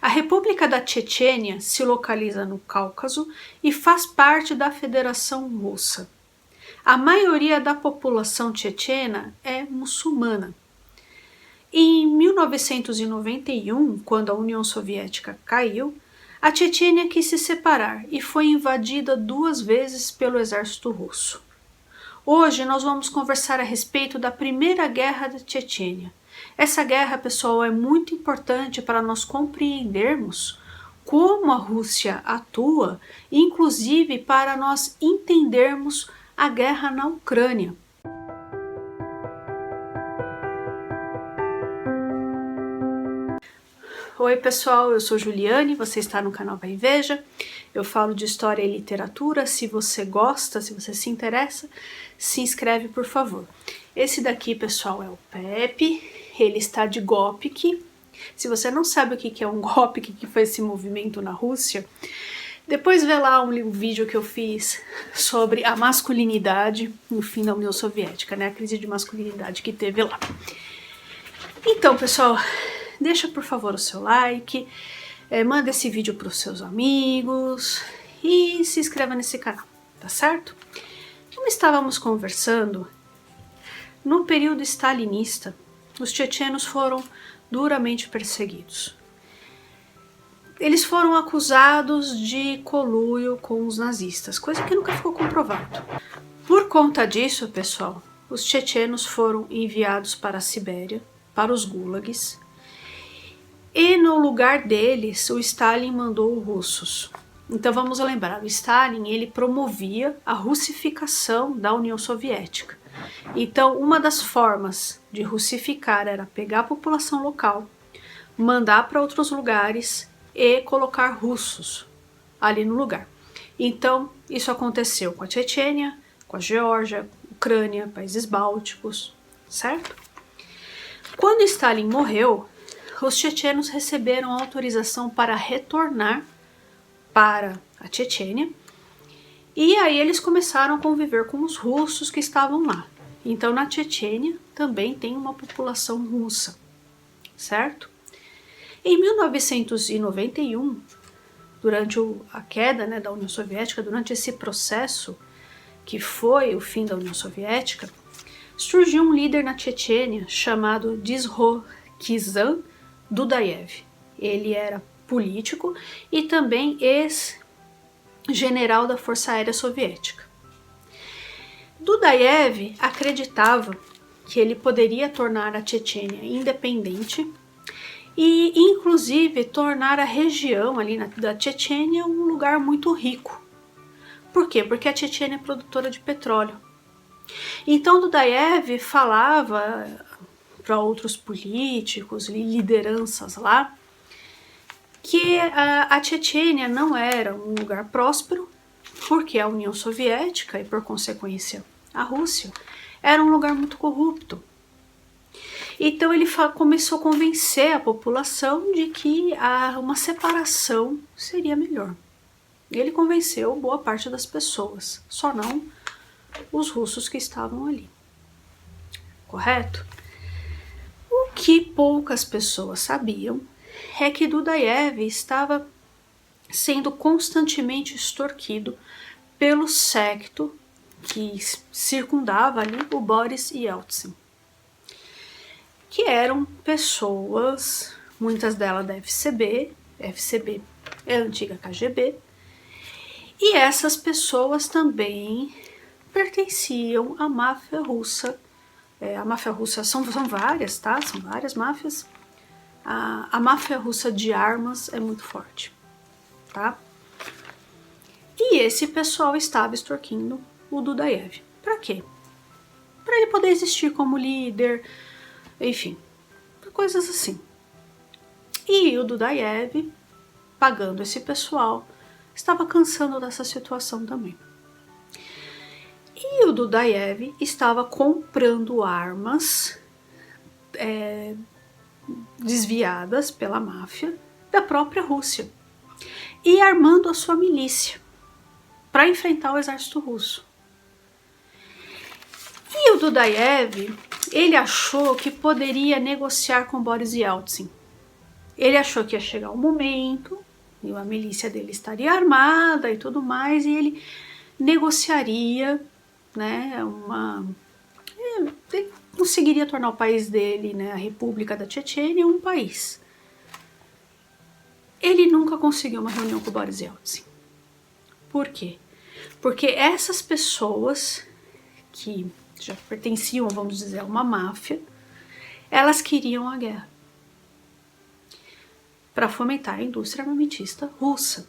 A República da Chechênia se localiza no Cáucaso e faz parte da Federação Russa. A maioria da população chechena é muçulmana. Em 1991, quando a União Soviética caiu, a Chechênia quis se separar e foi invadida 2 vezes pelo exército russo. Hoje nós vamos conversar a respeito da Primeira Guerra da Chechênia. Essa guerra, pessoal, é muito importante para nós compreendermos como a Rússia atua, inclusive para nós entendermos a guerra na Ucrânia. Oi pessoal, eu sou Juliane, você está no canal Vai e Veja. Eu falo de história e literatura. Se você gosta, se você se interessa, se inscreve por favor. Esse daqui, pessoal, é o Pepe, ele está de Gopik. Se você não sabe o que é um Gopik, que foi esse movimento na Rússia, depois vê lá um vídeo que eu fiz sobre a masculinidade no fim da União Soviética, né? A crise de masculinidade que teve lá. Então, pessoal, deixa por favor o seu like, manda esse vídeo para os seus amigos e se inscreva nesse canal, tá certo? Como estávamos conversando, no período stalinista, os chechenos foram duramente perseguidos. Eles foram acusados de conluio com os nazistas, coisa que nunca ficou comprovado. Por conta disso, pessoal, os chechenos foram enviados para a Sibéria, para os gulags, e no lugar deles, o Stalin mandou os russos. Então vamos lembrar, o Stalin ele promovia a russificação da União Soviética. Então uma das formas de russificar era pegar a população local, mandar para outros lugares e colocar russos ali no lugar. Então isso aconteceu com a Chechênia, com a Geórgia, Ucrânia, países bálticos, certo? Quando Stalin morreu, os chechenos receberam autorização para retornar para a Chechênia e aí eles começaram a conviver com os russos que estavam lá. Então na Chechênia também tem uma população russa, certo? Em 1991, durante a queda, né, da União Soviética, durante esse processo que foi o fim da União Soviética, surgiu um líder na Chechênia chamado Dzhokizhan Dudayev. Ele era político e também ex-general da Força Aérea Soviética. Dudayev acreditava que ele poderia tornar a Chechênia independente e, inclusive, tornar a região ali da Chechênia um lugar muito rico. Por quê? Porque a Chechênia é produtora de petróleo. Então Dudayev falava para outros políticos e lideranças lá que a Chechênia não era um lugar próspero, porque a União Soviética e por consequência a Rússia era um lugar muito corrupto. Então ele começou a convencer a população de que uma separação seria melhor. Ele convenceu boa parte das pessoas, só não os russos que estavam ali. Correto? O que poucas pessoas sabiam é que Dudayev estava sendo constantemente extorquido pelo séquito que circundava ali o Boris Yeltsin, que eram pessoas, muitas delas da FSB é a antiga KGB, e essas pessoas também pertenciam à máfia russa. A máfia russa são várias, tá? São várias máfias. A máfia russa de armas é muito forte, tá? E esse pessoal estava extorquindo o Dudayev. Para quê? Para ele poder existir como líder, enfim, coisas assim. E o Dudayev, pagando esse pessoal, estava cansando dessa situação também. E o Dudayev estava comprando armas desviadas pela máfia da própria Rússia e armando a sua milícia para enfrentar o exército russo. E o Dudayev, ele achou que poderia negociar com Boris Yeltsin. Ele achou que ia chegar um momento e a milícia dele estaria armada e tudo mais, e ele negociaria, né, ele conseguiria tornar o país dele, né, a República da Chechênia, um país. Ele nunca conseguiu uma reunião com o Boris Yeltsin. Por quê? Porque essas pessoas que já pertenciam, vamos dizer, a uma máfia, elas queriam a guerra para fomentar a indústria armamentista russa,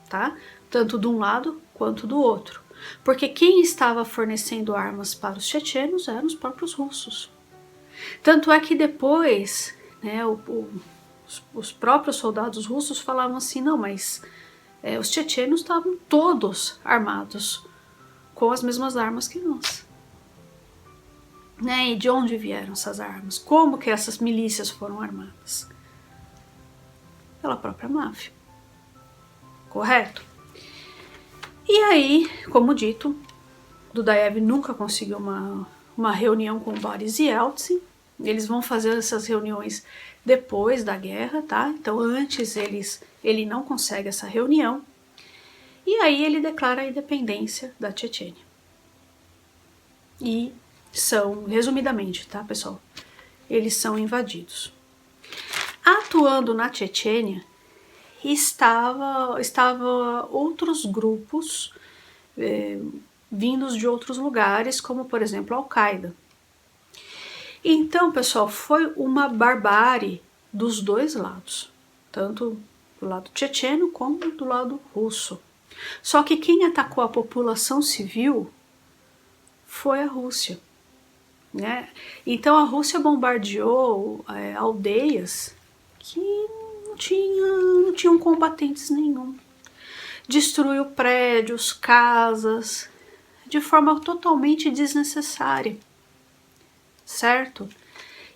tá? Tanto de um lado quanto do outro. Porque quem estava fornecendo armas para os chechenos eram os próprios russos. Tanto é que depois, né, os próprios soldados russos falavam assim, não, mas os chechenos estavam todos armados com as mesmas armas que nós. Né? E de onde vieram essas armas? Como que essas milícias foram armadas? Pela própria máfia. Correto? E aí, como dito, Dudaev nunca conseguiu uma reunião com Boris Yeltsin. Eles vão fazer essas reuniões depois da guerra, tá? Então antes ele não consegue essa reunião. E aí ele declara a independência da Chechênia. E são, resumidamente, tá, pessoal? Eles são invadidos. Atuando na Chechênia, estava outros grupos vindos de outros lugares, como por exemplo a Al-Qaeda. Então, pessoal, foi uma barbárie dos dois lados, tanto do lado checheno como do lado russo. Só que quem atacou a população civil foi a Rússia, né? Então a Rússia bombardeou aldeias que não tinham combatentes nenhum. Destruiu prédios, casas, de forma totalmente desnecessária, certo?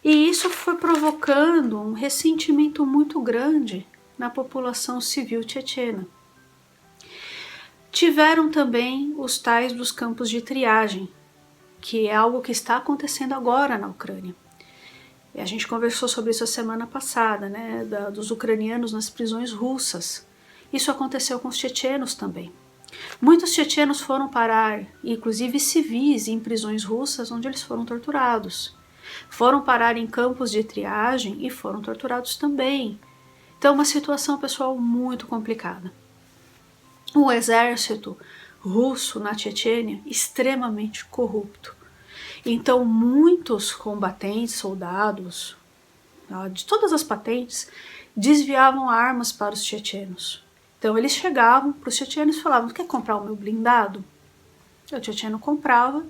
E isso foi provocando um ressentimento muito grande na população civil chechena. Tiveram também os tais dos campos de triagem, que é algo que está acontecendo agora na Ucrânia. E a gente conversou sobre isso a semana passada, né, dos ucranianos nas prisões russas. Isso aconteceu com os chechenos também. Muitos chechenos foram parar, inclusive civis, em prisões russas onde eles foram torturados. Foram parar em campos de triagem e foram torturados também. Então, uma situação, pessoal, muito complicada. O exército russo na Chechênia extremamente corrupto. Então, muitos combatentes, soldados, de todas as patentes, desviavam armas para os chechenos. Então, eles chegavam para os chechenos e falavam, quer comprar o meu blindado? O checheno comprava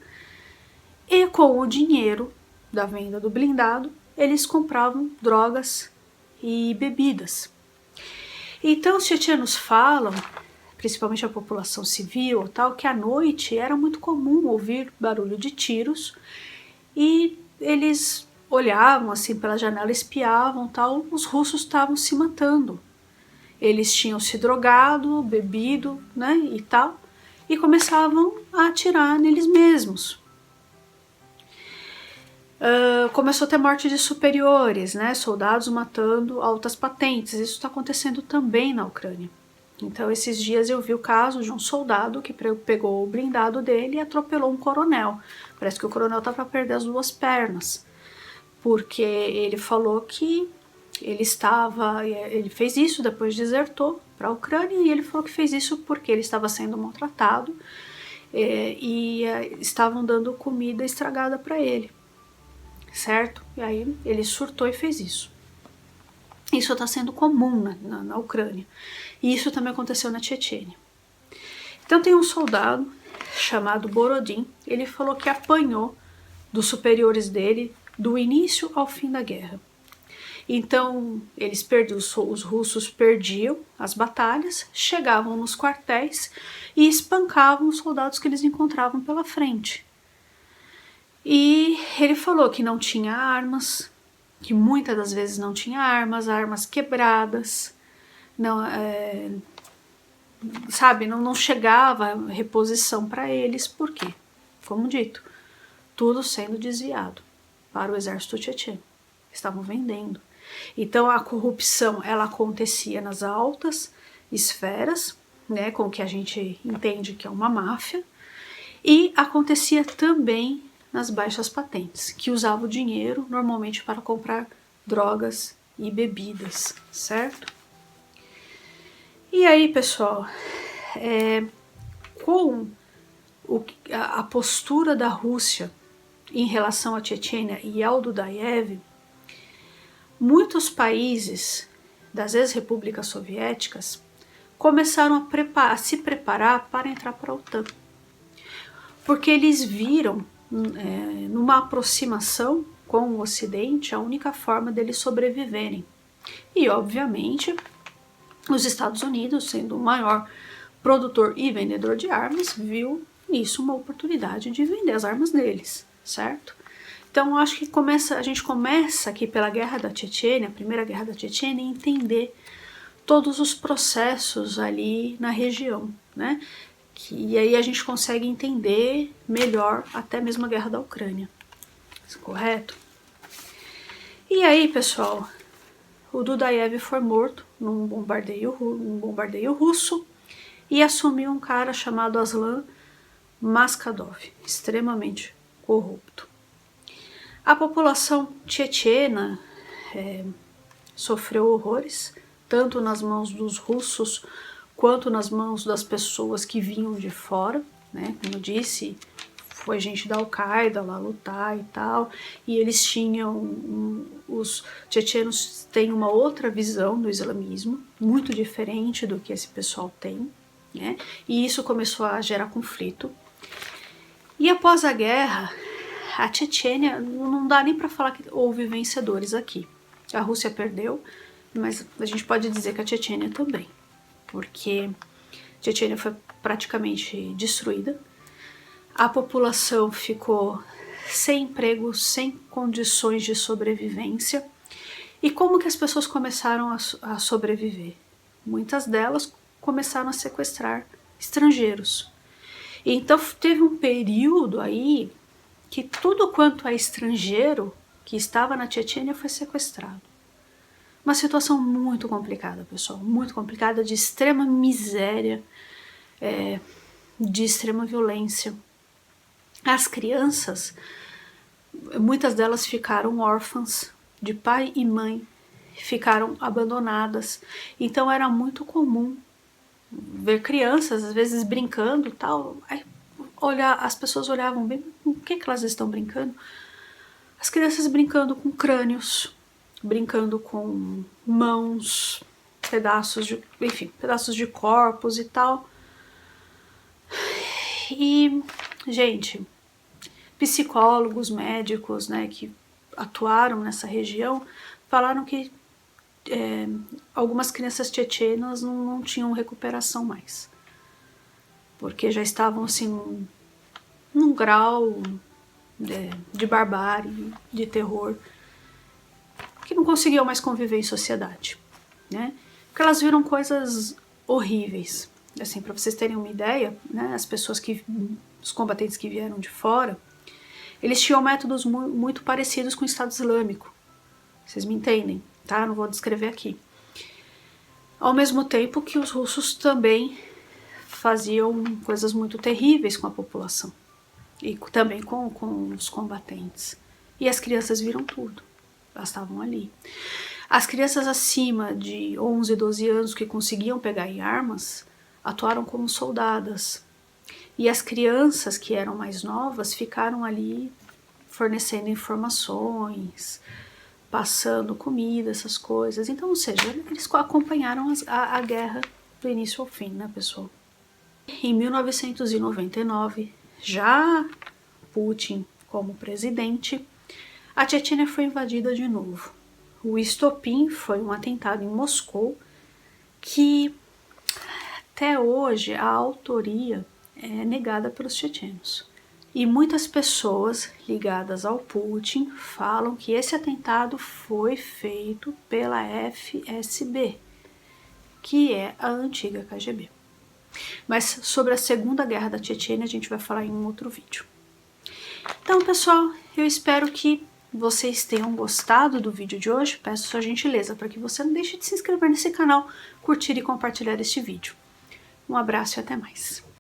e com o dinheiro da venda do blindado, eles compravam drogas e bebidas. Então, os chechenos falam, principalmente a população civil, tal, que à noite era muito comum ouvir barulho de tiros e eles olhavam assim pela janela, espiavam, tal, os russos estavam se matando. Eles tinham se drogado, bebido, né, e tal, e começavam a atirar neles mesmos. Começou a ter morte de superiores, né, soldados matando altas patentes. Isso está acontecendo também na Ucrânia. Então, esses dias eu vi o caso de um soldado que pegou o blindado dele e atropelou um coronel. Parece que o coronel estava para perder as duas pernas, porque ele falou que ele fez isso, depois desertou para a Ucrânia, e ele falou que fez isso porque ele estava sendo maltratado e estavam dando comida estragada para ele, certo? E aí ele surtou e fez isso. Isso está sendo comum na Ucrânia. E isso também aconteceu na Chechênia. Então tem um soldado chamado Borodin, ele falou que apanhou dos superiores dele do início ao fim da guerra. Então os russos perdiam as batalhas, chegavam nos quartéis e espancavam os soldados que eles encontravam pela frente. E ele falou que não tinha armas, que muitas das vezes não tinha armas quebradas, não chegava reposição para eles, por quê? Como dito, tudo sendo desviado para o exército checheno. Estavam vendendo. Então a corrupção ela acontecia nas altas esferas, né, com o que a gente entende que é uma máfia, e acontecia também nas baixas patentes, que usavam o dinheiro normalmente para comprar drogas e bebidas, certo? E aí, pessoal, com a postura da Rússia em relação à Chechênia e ao Dudaev, muitos países das ex-repúblicas soviéticas começaram a se preparar para entrar para a OTAN, porque eles viram numa aproximação com o Ocidente a única forma deles sobreviverem. E, obviamente, os Estados Unidos, sendo o maior produtor e vendedor de armas, viu nisso uma oportunidade de vender as armas deles, certo? Então, acho que a gente começa aqui pela Guerra da Chechênia, a Primeira Guerra da Chechênia, a entender todos os processos ali na região, né? E aí a gente consegue entender melhor até mesmo a Guerra da Ucrânia, correto? E aí, pessoal, o Dudaev foi morto num bombardeio russo e assumiu um cara chamado Aslan Maskhadov, extremamente corrupto. A população chechena sofreu horrores, tanto nas mãos dos russos quanto nas mãos das pessoas que vinham de fora, né? Como eu disse, foi gente da Al-Qaeda lá lutar e tal, e eles tinham, os chechenos têm uma outra visão do islamismo, muito diferente do que esse pessoal tem, né? E isso começou a gerar conflito. E após a guerra, a Chechênia, não dá nem para falar que houve vencedores aqui. A Rússia perdeu, mas a gente pode dizer que a Chechênia também, porque a Chechênia foi praticamente destruída, a população ficou sem emprego, sem condições de sobrevivência. E como que as pessoas começaram a sobreviver? Muitas delas começaram a sequestrar estrangeiros. Então teve um período aí que tudo quanto é estrangeiro que estava na Chechênia foi sequestrado. Uma situação muito complicada, pessoal, muito complicada, de extrema miséria, de extrema violência. As crianças, muitas delas ficaram órfãs de pai e mãe, ficaram abandonadas. Então era muito comum ver crianças, às vezes brincando, tal. Aí, as pessoas olhavam bem, o que elas estão brincando? As crianças brincando com crânios, brincando com mãos, pedaços de corpos e tal. E, gente, psicólogos, médicos, né, que atuaram nessa região, falaram que algumas crianças chechenas não tinham recuperação mais, porque já estavam assim num grau de barbárie, de terror, que não conseguiam mais conviver em sociedade, né? Porque elas viram coisas horríveis. Assim, para vocês terem uma ideia, né, os combatentes que vieram de fora, eles tinham métodos muito parecidos com o Estado Islâmico. Vocês me entendem, tá? Não vou descrever aqui. Ao mesmo tempo que os russos também faziam coisas muito terríveis com a população. E também com os combatentes. E as crianças viram tudo. Elas estavam ali. As crianças acima de 11, 12 anos que conseguiam pegar em armas, atuaram como soldadas. E as crianças que eram mais novas ficaram ali fornecendo informações, passando comida, essas coisas. Então, ou seja, eles acompanharam a guerra do início ao fim, né, pessoal? Em 1999, já Putin como presidente, a Chechênia foi invadida de novo. O estopim foi um atentado em Moscou que até hoje a autoria é negada pelos chechenos. E muitas pessoas ligadas ao Putin falam que esse atentado foi feito pela FSB, que é a antiga KGB. Mas sobre a Segunda Guerra da Chechênia a gente vai falar em um outro vídeo. Então, pessoal, eu espero que vocês tenham gostado do vídeo de hoje. Peço sua gentileza para que você não deixe de se inscrever nesse canal, curtir e compartilhar este vídeo. Um abraço e até mais.